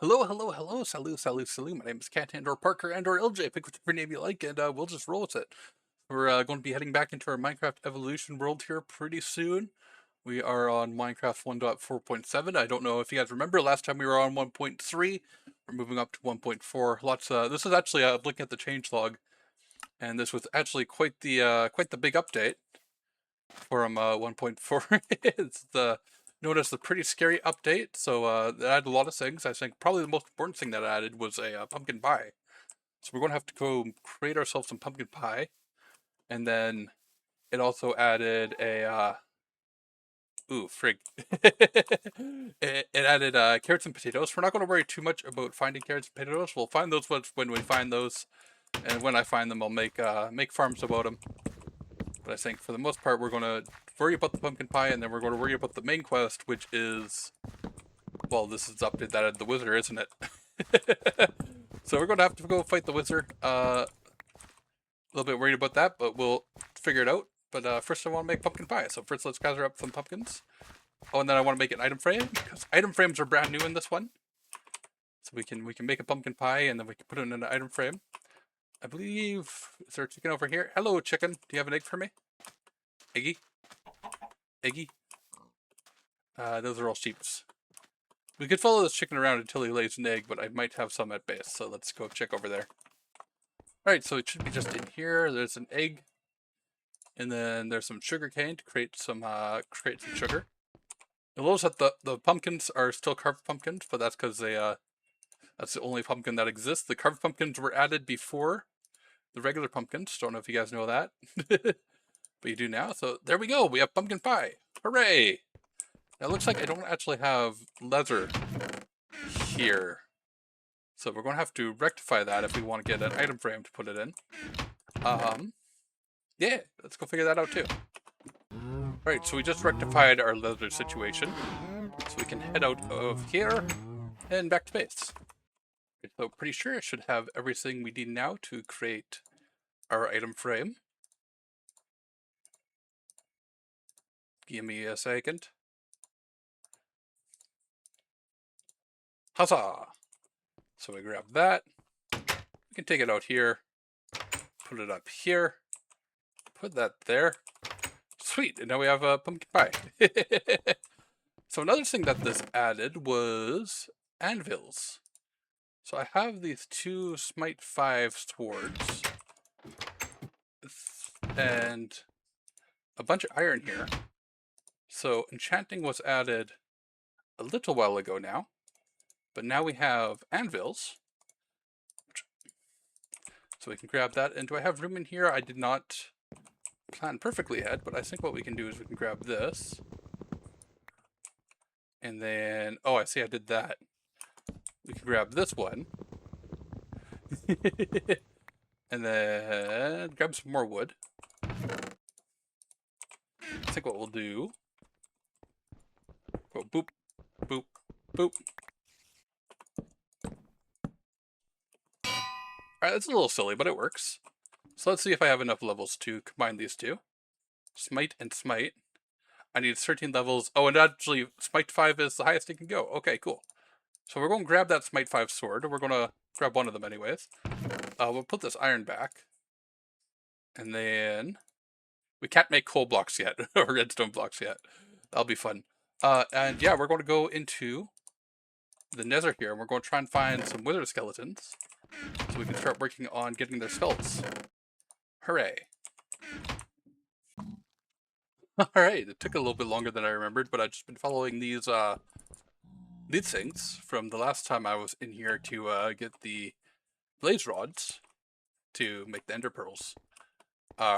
Hello, hello, hello, salut. My name is Cat or Parker or LJ. Pick whichever name you like, and we'll just roll with it. We're going to be heading back into our Minecraft Evolution world here pretty soon. We are on Minecraft 1.4.7. I don't know if you guys remember, last time we were on 1.3. We're moving up to 1.4. This is actually looking at the changelog, and this was actually quite the big update from 1.4. It's known as the pretty scary update. So it added a lot of things. I think probably the most important thing that it added was a pumpkin pie. So we're going to have to go create ourselves some pumpkin pie, and then it also added a ooh frig. it added carrots and potatoes. We're not going to worry too much about finding carrots and potatoes. We'll find those ones when we find those, and when I find them, I'll make farms about them. But I think for the most part, we're going to worry about the pumpkin pie, and then we're going to worry about the main quest, which is, well, this is the update that had the wizard, isn't it? So we're going to have to go fight the wizard. A little bit worried about that, but we'll figure it out. But first I want to make pumpkin pie. So first let's gather up some pumpkins. Oh, and then I want to make an item frame, because item frames are brand new in this one. So we can make a pumpkin pie, and then we can put it in an item frame. I believe, is there a chicken over here? Hello, chicken. Do you have an egg for me? Eggy? Eggy? Those are all sheeps. We could follow this chicken around until he lays an egg, but I might have some at base, so let's go check over there. Alright, so it should be just in here. There's an egg. And then there's some sugar cane to create some sugar. You'll notice that the pumpkins are still carved pumpkins, but that's because that's the only pumpkin that exists. The carved pumpkins were added before the regular pumpkins. Don't know if you guys know that. But you do now. So there we go. We have pumpkin pie. Hooray! Now it looks like I don't actually have leather here. So we're going to have to rectify that if we want to get an item frame to put it in. Yeah, let's go figure that out too. Alright, so we just rectified our leather situation. So we can head out of here and back to base. So pretty sure I should have everything we need now to create our item frame. Give me a second. Huzzah! So we grab that. We can take it out here. Put it up here. Put that there. Sweet, and now we have a pumpkin pie. So another thing that this added was anvils. So I have these two Smite 5 swords and a bunch of iron here. So enchanting was added a little while ago now, but now we have anvils. So we can grab that. And do I have room in here? I did not plan perfectly ahead, but I think what we can do is we can grab this. And then, oh, I see I did that. We can grab this one. And then grab some more wood. I think what we'll do, go boop, boop, boop. Alright, that's a little silly, but it works. So let's see if I have enough levels to combine these two. Smite and Smite. I need 13 levels. Oh, and actually, Smite 5 is the highest it can go. Okay, cool. So we're going to grab that Smite 5 sword. We're going to grab one of them anyways. We'll put this iron back. And then we can't make coal blocks yet, or redstone blocks yet. That'll be fun. And yeah, we're going to go into the nether here, and we're going to try and find some wither skeletons, so we can start working on getting their skulls. Hooray. Alright, it took a little bit longer than I remembered, but I've just been following these things from the last time I was in here to get the blaze rods to make the ender pearls.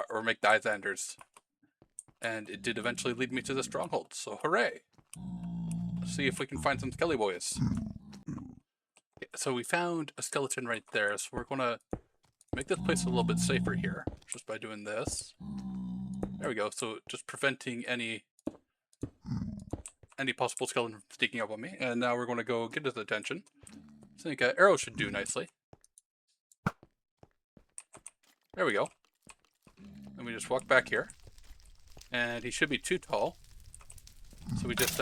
Or make the Islanders. And it did eventually lead me to the stronghold, so hooray! Let's see if we can find some skelly boys. Okay, so we found a skeleton right there, so we're gonna make this place a little bit safer here, just by doing this. There we go, so just preventing any possible skeleton from sneaking up on me. And now we're gonna go get his attention. I think an arrow should do nicely. There we go. And we just walk back here. And he should be too tall. So we just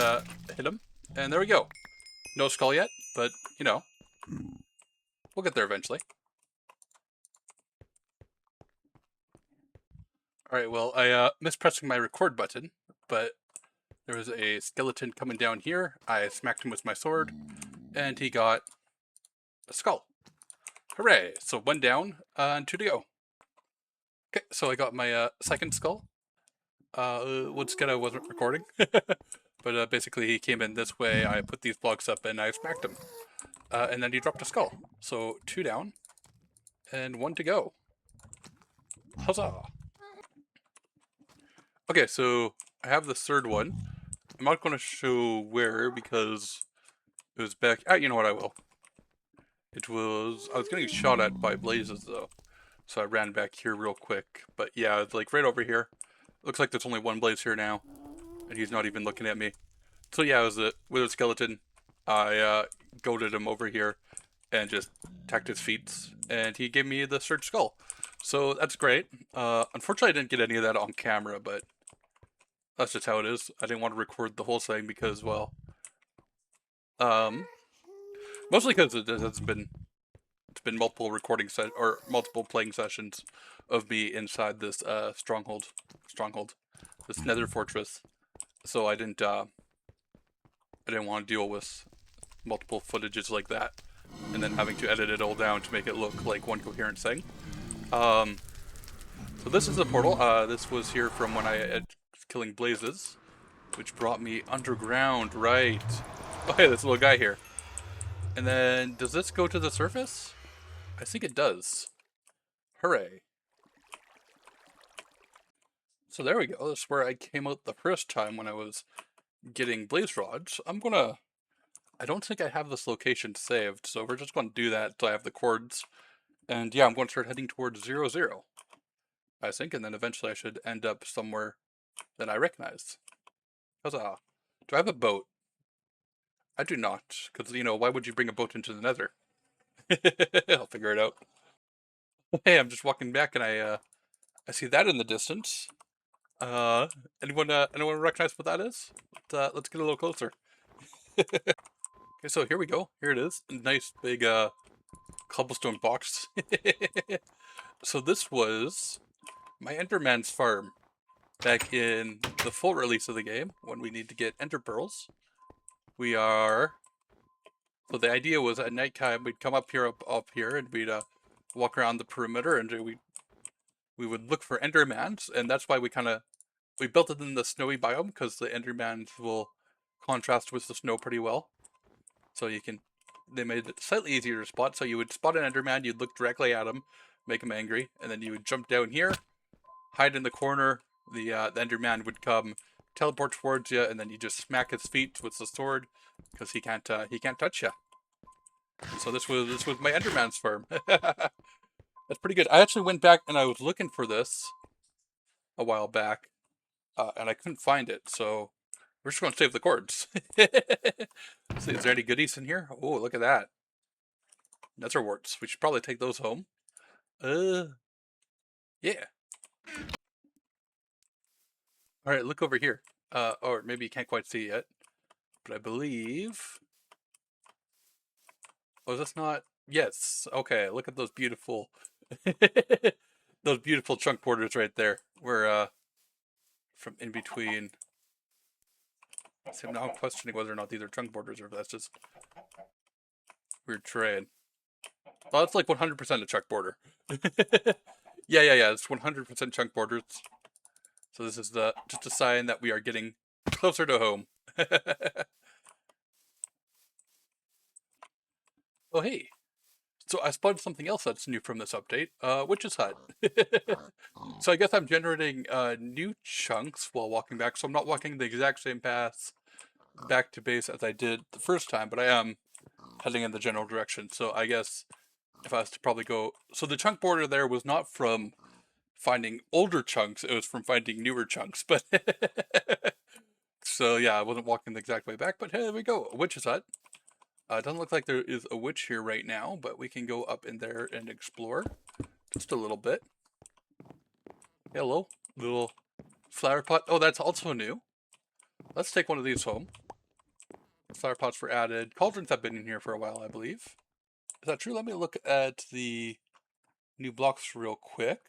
hit him. And there we go. No skull yet, but, you know, We'll get there eventually. Alright, well, I missed pressing my record button, but there was a skeleton coming down here. I smacked him with my sword, and he got a skull. Hooray! So 1 down, and 2 to go. Okay, so I got my second skull. Once again, I wasn't recording. But basically he came in this way, I put these blocks up, and I smacked him. And then he dropped a skull. So 2 down, and 1 to go. Huzzah! Okay, so I have the third one. I'm not going to show where because it was back... you know what, I will. It was... I was getting shot at by blazes, though. So I ran back here real quick. But yeah, it's like right over here. Looks like there's only one blaze here now. And he's not even looking at me. So yeah, it was a wither skeleton. I goaded him over here and just attacked his feet. And he gave me the third skull. So that's great. Unfortunately, I didn't get any of that on camera, but that's just how it is. I didn't want to record the whole thing because, well... mostly because it's been multiple recording or multiple playing sessions of me inside this stronghold, this nether fortress. So I didn't want to deal with multiple footages like that, and then having to edit it all down to make it look like one coherent thing. So this is the portal. This was here from when I had killing blazes, which brought me underground, right? Oh hey, this little guy here. And then, does this go to the surface? I think it does. Hooray. So there we go. That's where I came out the first time when I was getting blaze rods. I don't think I have this location saved, so we're just going to do that until I have the cords. And yeah, I'm going to start heading towards 0, 0. I think, and then eventually I should end up somewhere that I recognize. Huzzah. Do I have a boat? I do not, because, you know, why would you bring a boat into the nether? I'll figure it out. Hey, I'm just walking back and I see that in the distance. Anyone recognize what that is? Let's get a little closer. Okay, so here we go. Here it is. A nice big cobblestone box. So this was my Enderman's farm back in the full release of the game when we need to get ender pearls. So the idea was at nighttime we'd come up here, and we'd walk around the perimeter, and we would look for endermans, and that's why we built it in the snowy biome, because the endermans will contrast with the snow pretty well. So they made it slightly easier to spot. So you would spot an enderman, you'd look directly at him, make him angry, and then you would jump down here, hide in the corner. The enderman would come, teleport towards you, and then you just smack his feet with the sword because he can't touch you. So this was my enderman's farm. That's pretty good. I actually went back and I was looking for this a while back, and I couldn't find it. So we're just going to save the cords. See, is there any goodies in here? Oh, look at that. Nether warts. We should probably take those home. Yeah. Alright, look over here. Or maybe you can't quite see yet. But I believe... Oh, is this not... Yes. Okay, look at those beautiful... those beautiful chunk borders right there. We're, from in between... So now I'm questioning whether or not these are chunk borders or if that's just... weird terrain. Well, that's like 100% a chunk border. Yeah, it's 100% chunk borders. So this is just a sign that we are getting closer to home. Oh, hey. So I spotted something else that's new from this update, Witch's Hut. So I guess I'm generating new chunks while walking back, so I'm not walking the exact same path back to base as I did the first time, but I am heading in the general direction. So I guess if I was to probably go... So the chunk border there was not from finding older chunks, it was from finding newer chunks, but... So yeah, I wasn't walking the exact way back, but hey, there we go, a witch's hut. It doesn't look like there is a witch here right now, but we can go up in there and explore just a little bit. Hello, little flower pot. Oh, that's also new. Let's take one of these home. Flower pots were added. Cauldrons have been in here for a while, I believe. Is that true? Let me look at the new blocks real quick.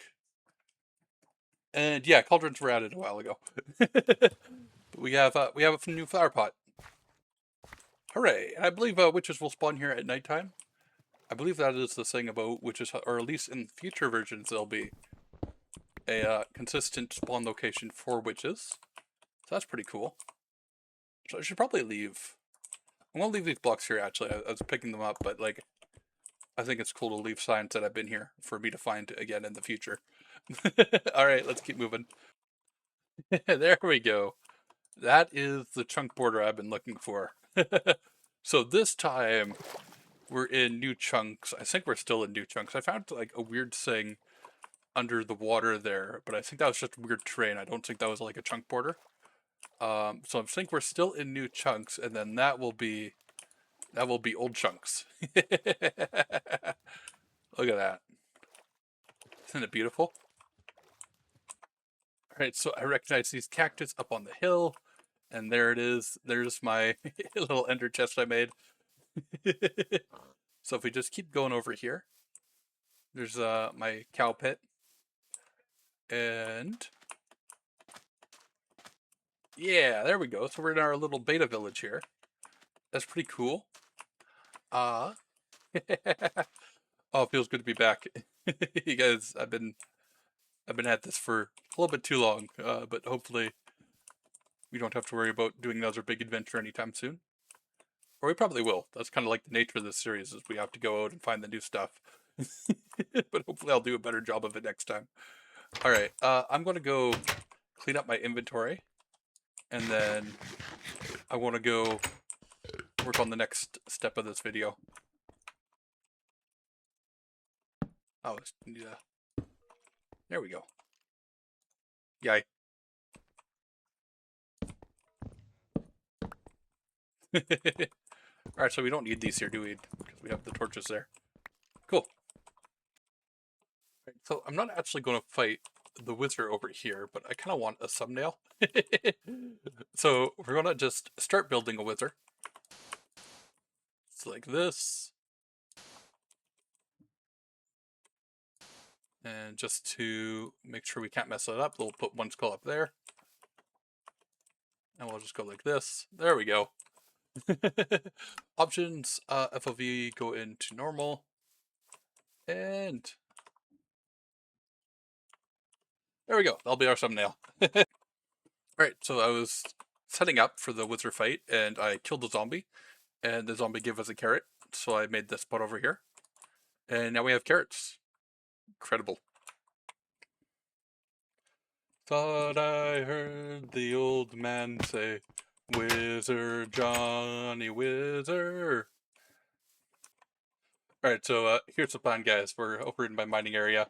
And yeah, cauldrons were added a while ago. we have a new flower pot. Hooray! And I believe witches will spawn here at nighttime. I believe that is the thing about witches, or at least in future versions, there'll be a consistent spawn location for witches. So that's pretty cool. So I should probably leave. I'm gonna leave these blocks here. Actually, I was picking them up, but like, I think it's cool to leave signs that I've been here for me to find again in the future. All right, let's keep moving. There we go. That is the chunk border I've been looking for. So this time we're in new chunks. I think we're still in new chunks. I found like a weird thing under the water there, but I think that was just weird terrain. I don't think that was like a chunk border. So I think we're still in new chunks, and then that will be old chunks. Look at that. Isn't it beautiful? All right, so I recognize these cactus up on the hill, and there it is. There's my little ender chest I made. So if we just keep going over here, there's my cow pit, and yeah, there we go. So we're in our little beta village here. That's pretty cool. Oh, it feels good to be back. You guys, I've been at this for a little bit too long, but hopefully we don't have to worry about doing another big adventure anytime soon. Or we probably will. That's kind of like the nature of this series, is we have to go out and find the new stuff. But hopefully I'll do a better job of it next time. All right, I'm going to go clean up my inventory, and then I want to go work on the next step of this video. Oh, yeah. There we go. Yay. Alright, so we don't need these here, do we? Because we have the torches there. Cool. Right, so I'm not actually going to fight the wizard over here, but I kind of want a thumbnail. So we're going to just start building a wizard. It's like this. And just to make sure we can't mess it up, we'll put one skull up there. And we'll just go like this. There we go. Options, FOV go into normal. And there we go. That'll be our thumbnail. Alright, so I was setting up for the wizard fight, and I killed the zombie. And the zombie gave us a carrot, so I made this pot over here. And now we have carrots. Incredible. Thought I heard the old man say, "Wizard, Johnny, wizard." Alright, so here's the plan, guys. We're over in my mining area,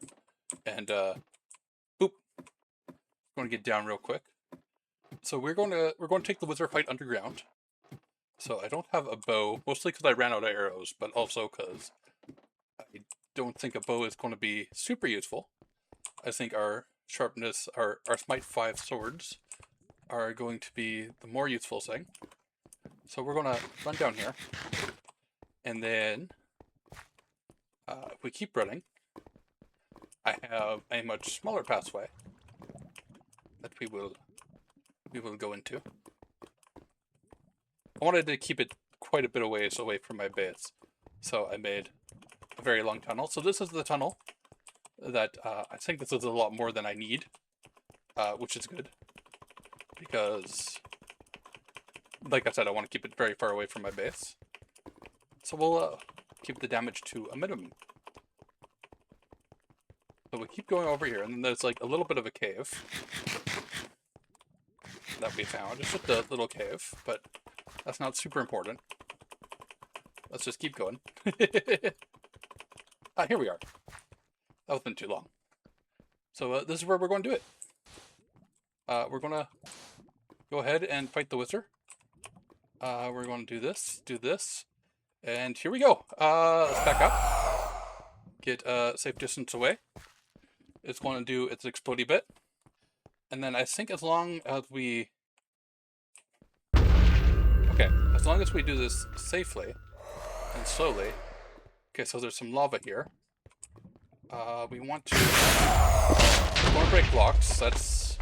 and boop. I'm gonna get down real quick. So we're going to take the wizard fight underground. So I don't have a bow, mostly because I ran out of arrows, but also because I don't think a bow is going to be super useful. I think our sharpness, our smite 5 swords are going to be the more useful thing. So we're going to run down here, and then if we keep running, I have a much smaller pathway that we will go into. I wanted to keep it quite a bit away from my base, so I made a very long tunnel. So this is the tunnel that I think this is a lot more than I need, which is good, because, like I said, I want to keep it very far away from my base. So we'll keep the damage to a minimum. So we keep going over here, and then there's like a little bit of a cave that we found. It's just a little cave, but that's not super important. Let's just keep going. Here we are. That wasn't too long. So this is where we're going to do it. We're going to go ahead and fight the wizard. We're going to do this, and here we go. Let's back up. Get safe distance away. It's going to do its explodey bit. And then I think as long as we... Okay, as long as we do this safely and slowly, Okay, so there's some lava here. We want to break blocks. That's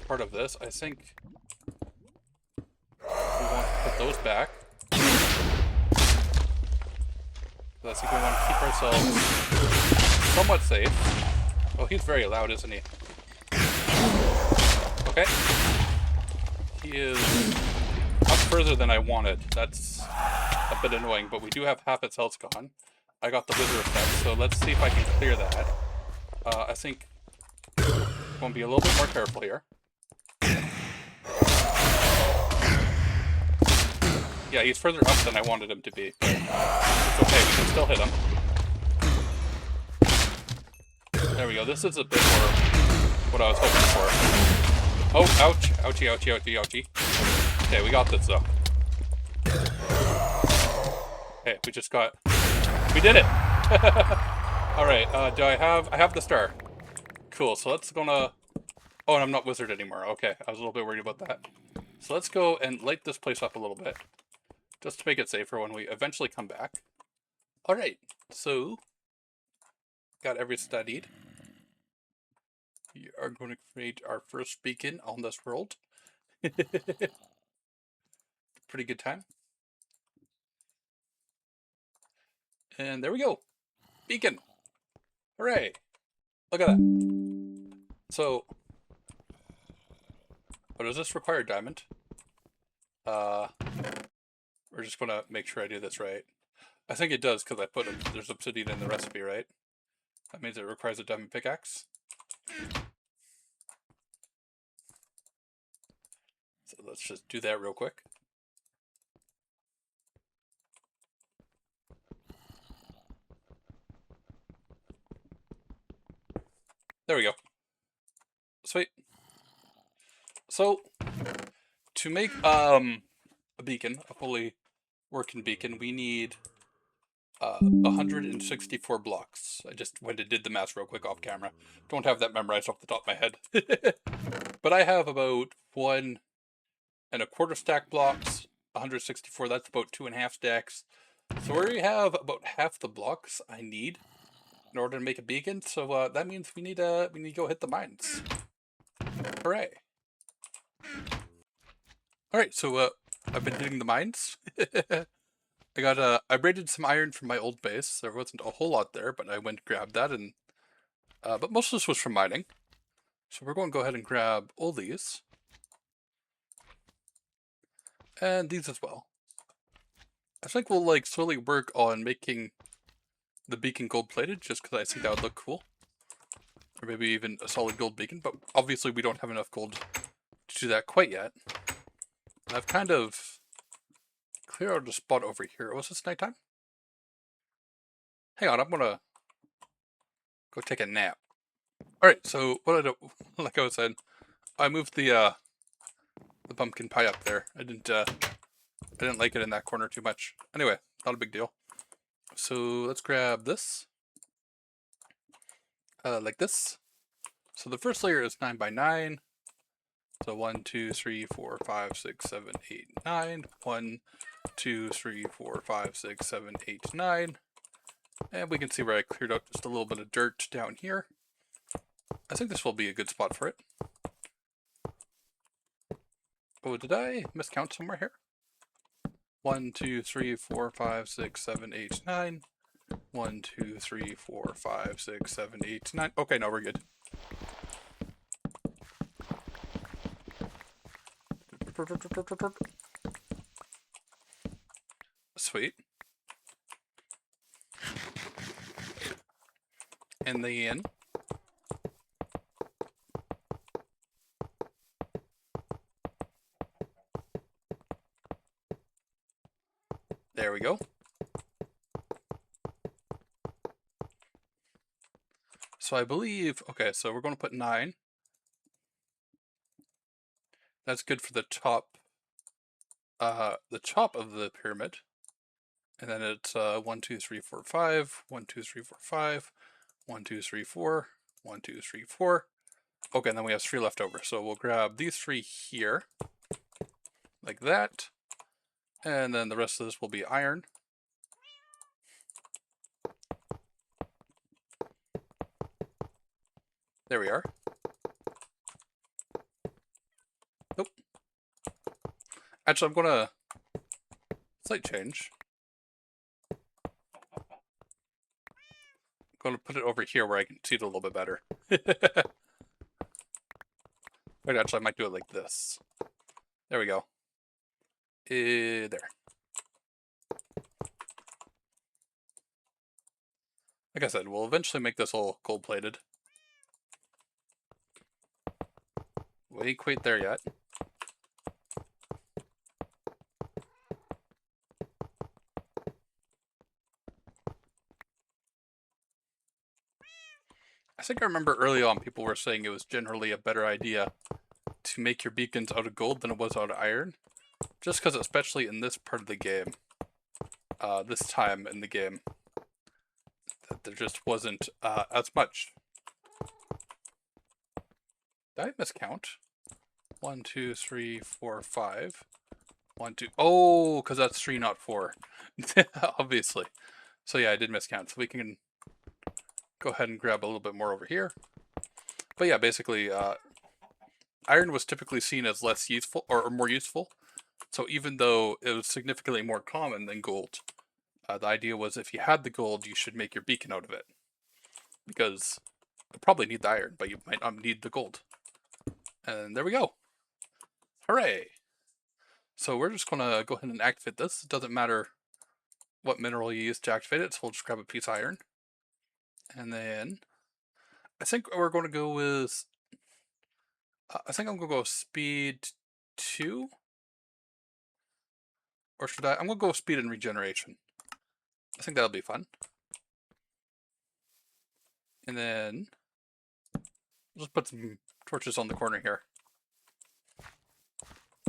part of this. I think we want to put those back. I think we want to keep ourselves somewhat safe. Oh, he's very loud, isn't he? Okay. He is up further than I wanted. That's a bit annoying, but we do have half its health gone. I got the wither effect, so let's see if I can clear that. I think I'm going to be a little bit more careful here. Yeah, he's further up than I wanted him to be. It's okay, we can still hit him. There we go, this is a bit more what I was hoping for. Oh, ouch. Ouchie, ouchie, ouchie, ouchie. Okay, we got this though. Okay, we just got... We did it! Alright, I have the star. Cool, so let's gonna... Oh, and I'm not wizard anymore. Okay, I was a little bit worried about that. So let's go and light this place up a little bit. Just to make it safer when we eventually come back. Alright, so... Got every studied. We are going to create our first beacon on this world. Pretty good time. And there we go. Beacon. Hooray. Look at that. So, but does this require diamond? We're just going to make sure I do this right. I think it does because I put there's obsidian in the recipe, right? That means it requires a diamond pickaxe. So let's just do that real quick. There we go. Sweet. So, to make a beacon, a fully working beacon, we need 164 blocks. I just went and did the math real quick off camera. Don't have that memorized off the top of my head. But I have about 1.25 stack blocks. 164, that's about 2.5 stacks. So we already have about half the blocks I need in order to make a beacon. So that means we need to go hit the mines. Hooray! All right, so I've been hitting the mines. I braided some iron from my old base. There wasn't a whole lot there, but I went and grabbed that, and but most of this was from mining. So we're going to go ahead and grab all these. And these as well. I think we'll like slowly work on making the beacon gold plated, just because I think that would look cool. Or maybe even a solid gold beacon, but obviously we don't have enough gold to do that quite yet. I've kind of cleared out a spot over here. Was this nighttime? Hang on, I'm gonna go take a nap. Alright, so what I do, like I was saying, I moved the pumpkin pie up there. I didn't like it in that corner too much. Anyway, not a big deal. So let's grab this. Like this. So the first layer is 9 by 9. So 1, 2, 3, 4, 5, 6, 7, 8, 9. 1, 2, 3, 4, 5, 6, 7, 8, 9. And we can see where I cleared out just a little bit of dirt down here. I think this will be a good spot for it. Oh, did I miscount somewhere here? 1, 2, 3, 4, 5, 6, 7, 8, 9. 1, 2, 3, 4, 5, 6, 7, 8, 9. Okay, no, we're good. Sweet. And then there we go. So I believe, okay, so we're going to put 9. That's good for the top of the pyramid. And then it's 1, 2, 3, 4, 5, 1, 2, 3, 4, 5, 1, 2, 3, 4, 1, 2, 3, 4. Okay, and then we have 3 left over. So we'll grab these 3 here, like that. And then the rest of this will be iron. There we are. Nope. Actually, I'm gonna... Slight change. I'm gonna put it over here where I can see it a little bit better. Wait, actually, I might do it like this. There we go. There. Like I said, we'll eventually make this all gold-plated. We ain't quite there yet. I think I remember early on people were saying it was generally a better idea to make your beacons out of gold than it was out of iron. Just because, especially in this part of the game, this time in the game, that there just wasn't as much. Did I miscount? 1, 2, 3, 4, 5. 1, 2. Oh, because that's 3, not 4. Obviously. So yeah, I did miscount. So we can go ahead and grab a little bit more over here. But yeah, basically, iron was typically seen as less useful, or more useful. So even though it was significantly more common than gold, the idea was if you had the gold, you should make your beacon out of it. Because you'll probably need the iron, but you might not need the gold. And there we go. Hooray! So we're just going to go ahead and activate this. It doesn't matter what mineral you use to activate it, so we'll just grab a piece of iron. And then I think we're going to go with... I think I'm going to go speed 2. Or should I? I'm going to go with speed and regeneration. I think that'll be fun. And then we'll just put some torches on the corner here.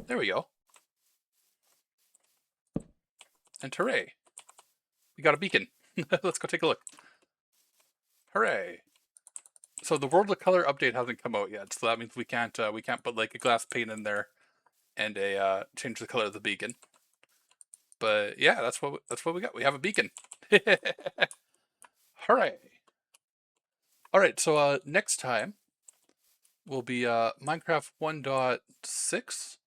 There we go. And hooray! We got a beacon. Let's go take a look. Hooray! So the World of Color update hasn't come out yet, so that means we can't put like a glass pane in there and change the color of the beacon. But yeah, that's what we got. We have a beacon. Hooray! All right, so next time will be Minecraft 1.6.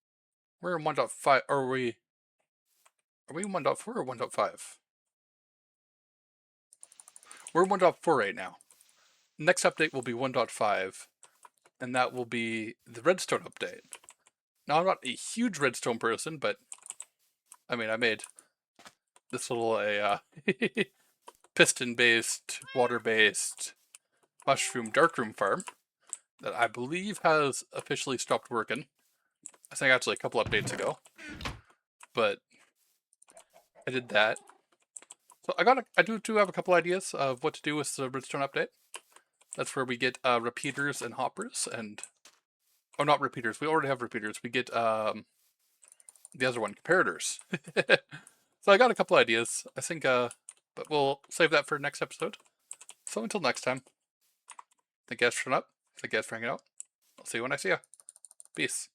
We're in 1.5. Are we in 1.4 or 1.5? We're in 1.4 right now. Next update will be 1.5, and that will be the redstone update. Now, I'm not a huge redstone person, but I mean, I made this little piston-based, water-based mushroom darkroom farm that I believe has officially stopped working. I think actually a couple updates ago, but I did that. So I do have a couple ideas of what to do with the redstone update. That's where we get repeaters and hoppers, and oh, not repeaters. We already have repeaters. We get the other one, comparators. So I got a couple ideas. I think, but we'll save that for next episode. So until next time, thank you guys for showing up. Thank you guys for hanging out. I'll see you when I see you. Peace.